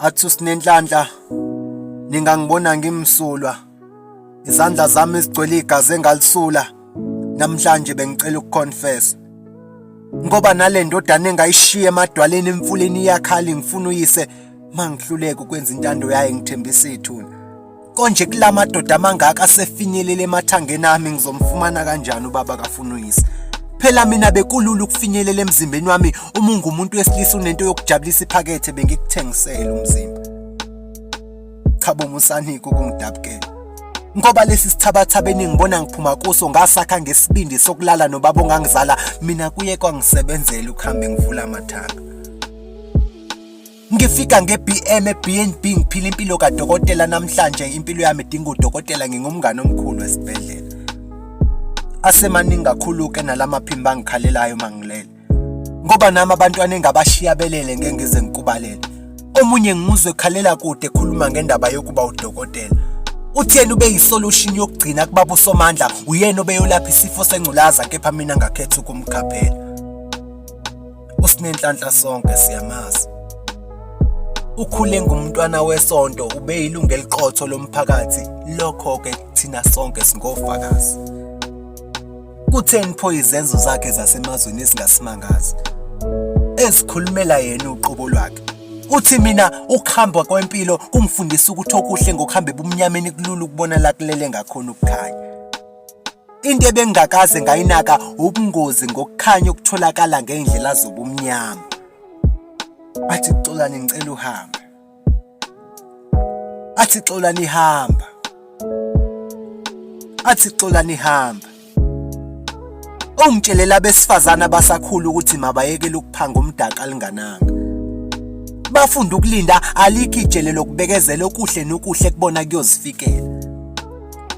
Athi uSinenhlanhla ningangibona ngimsulwa, izandla zami ezigcwele igazi engalisula, namhlanje bengicela ukuconfess. Ngoba nale ndodana engayishiya emadwaleni emfuleni iyakhala ngifuna uyise mangihluleka ukwenza intando yayo ngithembisa ithuna. Konje kula madoda amangaka asefinyelele emathangeni ami ngizomfumana kanjani ubaba kafuna uyise? Phela mina bekulula ukufinyelela emzimbeni wami uma ungumuntu wesilisa unento yokujabulisa iphakethe bengikuthengisela umzimba. Cha bo musanike ukungidabukela. Ngoba lesi sithabathabeni ngibona ngiphuma kuso ngasakha ngesibindi sokulala nobaba ongangizala mina kuye kwangisebenzela ukuhambe ngivula amathanga. Ngifika ngeBM eBnB ngiphila impilo kadokotela namhlanje impilo yami idinga udokotela ngingumngane omkhulu wesibhedlela. Asemaningi kakhulu ke nalamaphimba angikhalelayo mangilele. Ngoba nami abantwana engabashiya belele ngeke ngize ngikubalele. Omunye ngimuzwe ekhalela kude ekhuluma ngendaba yokuba udokotela. Uthi yena ube yisolution yokugcina kubaba uSomandla, uyena obeyolapha isifo sengculaza kepha mina ngakhetha ukumkhaphela. uSinenhlanhla sonke siyamazi. Ukhule ngumntwana wesonto ube yilunga eliqotho lomphakathi, lokho ke thina sonke singofakazi. Kutheni pho izenzo zakhe zasemazweni esingasimangazi? Ezikhulumela yena uqobo lwakhe. Uthi mina ukuhamba kwempilo kungifundisa ukuthi okuhle ngokuhamba ebumnyameni kulula ukubona la kulele ngakhona ukukhanya. Into ebengakaze ngayinaka ubungozi ngokukhanya okutholakala ngeindlela zobumnyama. Athi Xolani ngicela uhambe. Athi Xolani hamba. Athi Xolani hamba. Ongitshelela besifazana basakhulu ukuthi mabayekele ukuphanga umdaka lingananga. Bafunda ukulinda alikho ijele lokubekezela okuhle nokuhle kubona kuyozifikela.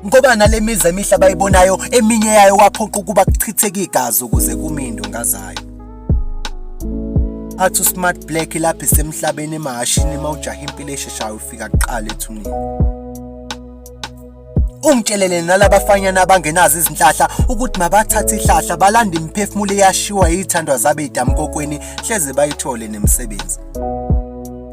Ngoba nale mizi emihle abayibonayo eminye yayo kwaphoqa ukuba kuchitheke igazi ukuze kumindo ngazayo. Athi uSmart Black lapha isemhlabeni emahashini mawujaha impilo esheshayo ufika kuqala ethuneni. Ungitshelele nalabafanyana abangenazo izinhlahla ukuthi mabathathe ihlahla balanda imiphefumulo eyashiwa yithandwa zabe idamkokweni hleze bayithole nemisebenzi.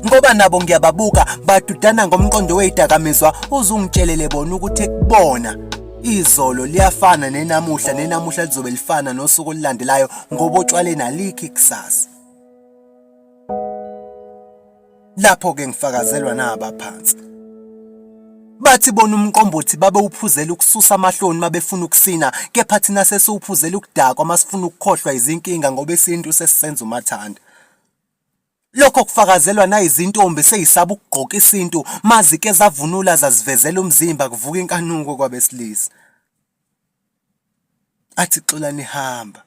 Ngoba nabo ngiyababuka badudana ngomqondo wezidakamizwa uzungitshelele bona ukuthi ekubona izolo liyafana nenamuhla lizobe lifana nosuku olulandelayo ngoba otshwale nalikho ikusasa. Lapho ke ngifakazelwa nabaphansi. Bathi bona umqombothi babe uphuzela ukususa amahloni mabefuna ukusina kepha thina sesiuphuzela ukudakwa masifuna ukukhohlwa izinkinga ngoba isintu sesisenza umathanda. Lokho kufakazelwa na izintombi seyisaba ukugqoka isintu mazike zavunula zazivezela umzimba kuvuka inkanuko kwabesilisa. Athi Xolani hamba.